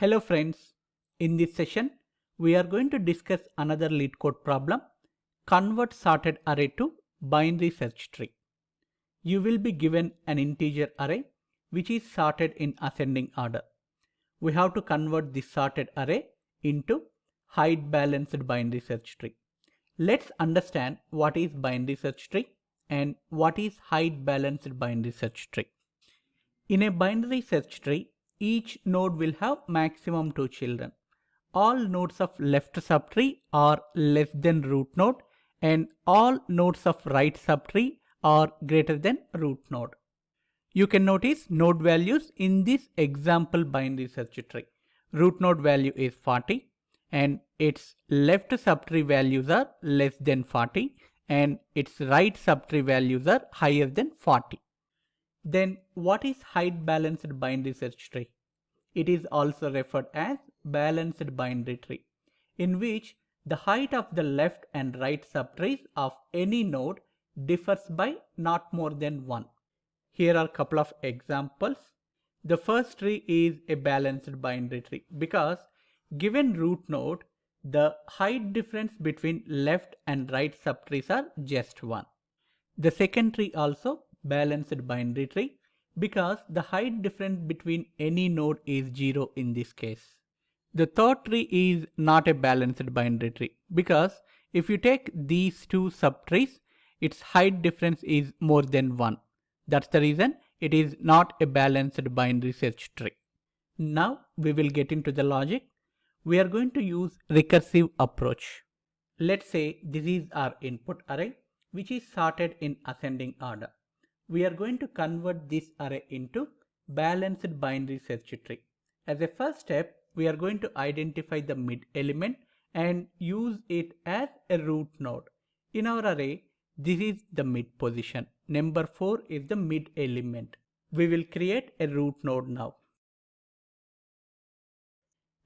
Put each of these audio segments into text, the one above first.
Hello friends, in this session we are going to discuss another LeetCode problem, convert sorted array to binary search tree. You will be given an integer array which is sorted in ascending order. We have to convert this sorted array into height balanced binary search tree. Let's understand what is binary search tree and what is height balanced binary search tree. In a binary search tree, each node will have maximum 2 children. All nodes of left subtree are less than root node and all nodes of right subtree are greater than root node. You can notice node values in this example binary search tree. Root node value is 40 and its left subtree values are less than 40 and its right subtree values are higher than 40. Then what is height balanced binary search tree? It is also referred as balanced binary tree, in which the height of the left and right subtrees of any node differs by not more than 1. Here are a couple of examples. The first tree is a balanced binary tree because given root node, the height difference between left and right subtrees are just 1. The second tree also balanced binary tree because the height difference between any node is 0 in this case. The third tree is not a balanced binary tree because if you take these two subtrees, its height difference is more than 1. That's the reason it is not a balanced binary search tree. Now we will get into the logic. We are going to use recursive approach. Let's say this is our input array which is sorted in ascending order. We are going to convert this array into balanced binary search tree. As a first step, we are going to identify the mid element and use it as a root node. In our array, this is the mid position. Number 4 is the mid element. We will create a root node now.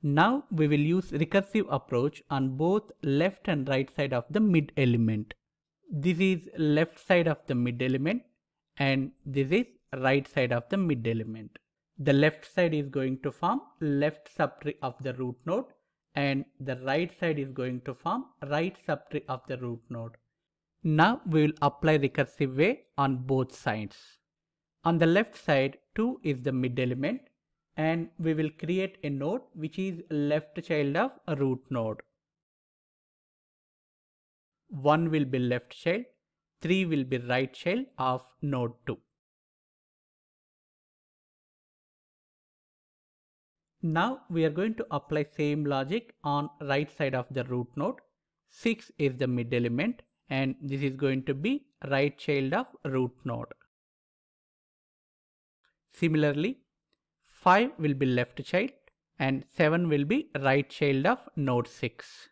Now we will use recursive approach on both left and right side of the mid element. This is left side of the mid element and this is right side of the mid element. The left side is going to form left subtree of the root node and the right side is going to form right subtree of the root node. Now we will apply recursive way on both sides. On the left side 2 is the mid element and we will create a node which is left child of a root node. 1 will be left child, 3 will be right child of node 2. Now we are going to apply same logic on right side of the root node. 6 is the mid element and this is going to be right child of root node. Similarly, 5 will be left child and 7 will be right child of node 6.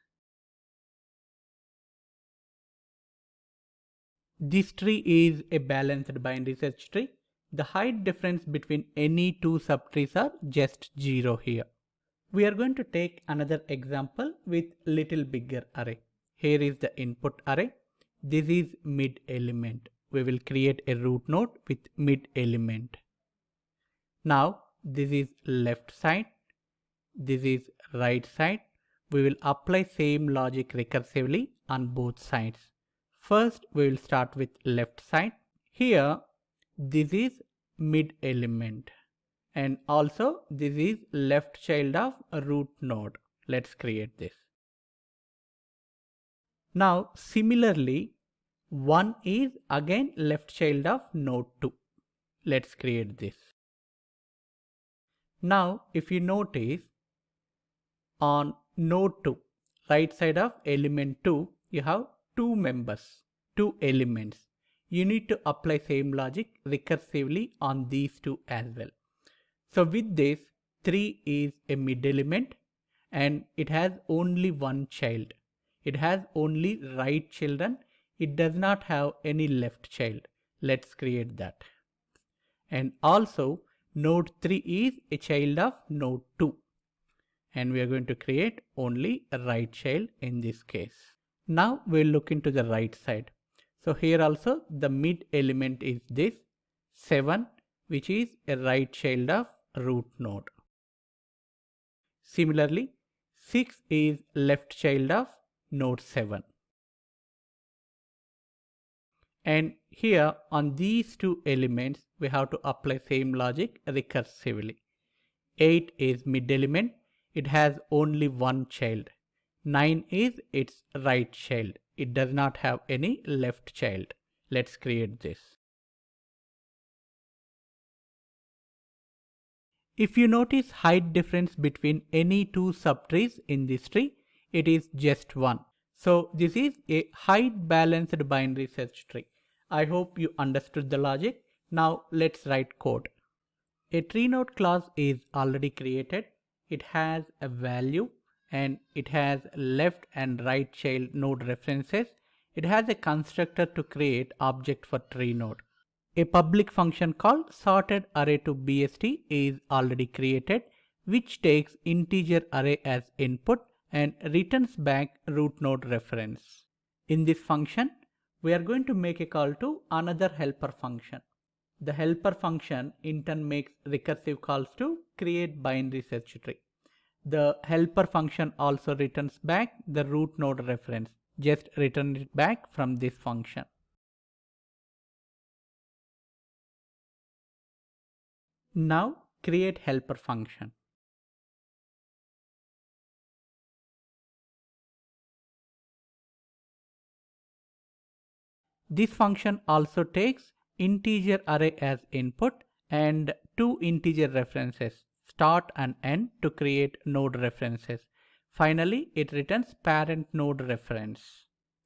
This tree is a balanced binary search tree. The height difference between any two subtrees are just 0 here. We are going to take another example with little bigger array. Here is the input array. This is mid element. We will create a root node with mid element. Now this is left side. This is right side. We will apply same logic recursively on both sides. First we will start with left side. Here this is mid element and also this is left child of a root node. Let's create this. Now similarly 1 is again left child of node 2. Let's create this. Now if you notice on node 2 right side of element 2 you have two members, two elements. You need to apply same logic recursively on these two as well. So with this 3 is a mid element and it has only one child. It has only right children. It does not have any left child. Let's create that. And also node 3 is a child of node 2 and we are going to create only a right child in this case. Now we'll look into the right side. So here also the mid element is this 7 which is a right child of root node. Similarly, 6 is left child of node 7. And here on these two elements, we have to apply same logic recursively. 8 is mid element. It has only one child. 9 is its right child. It does not have any left child. Let's create this. If you notice height difference between any two subtrees in this tree, it is just 1. So this is a height balanced binary search tree. I hope you understood the logic. Now let's write code. A tree node class is already created. It has a value and it has left and right child node references. It has a constructor to create object for tree node. A public function called sorted array to BST is already created, which takes integer array as input and returns back root node reference. In this function, we are going to make a call to another helper function. The helper function in turn makes recursive calls to create binary search tree. The helper function also returns back the root node reference. Just return it back from this function. Now create helper function. This function also takes integer array as input and two integer references, start and end, to create node references. Finally, it returns parent node reference.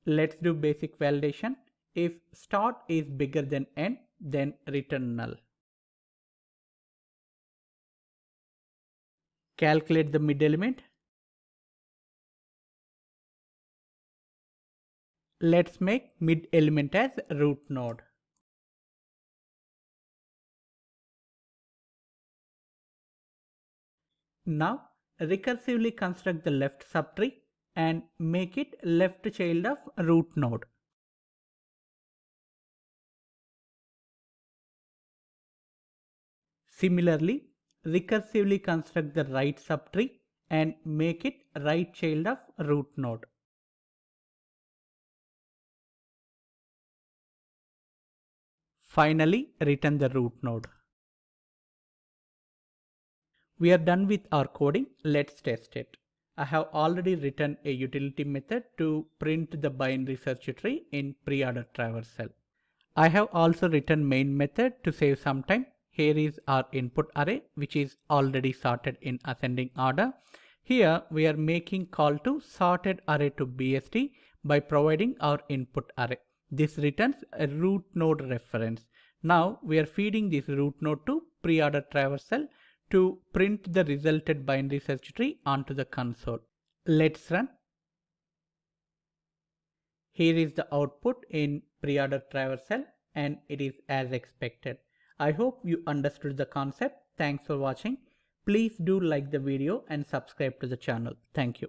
Let's do basic validation. If start is bigger than end, then return null. Calculate the mid element. Let's make mid element as root node. Now recursively construct the left subtree and make it left child of root node. Similarly, recursively construct the right subtree and make it right child of root node. Finally, return the root node. We are done with our coding. Let's test it. I have already written a utility method to print the binary search tree in pre-order traversal. I have also written main method to save some time. Here is our input array, which is already sorted in ascending order. Here we are making call to sorted array to BST by providing our input array. This returns a root node reference. Now we are feeding this root node to pre-order traversal to print the resulted binary search tree onto the console. Let's run. Here is the output in pre-order traversal and it is as expected. I hope you understood the concept. Thanks for watching. Please do like the video and subscribe to the channel. Thank you.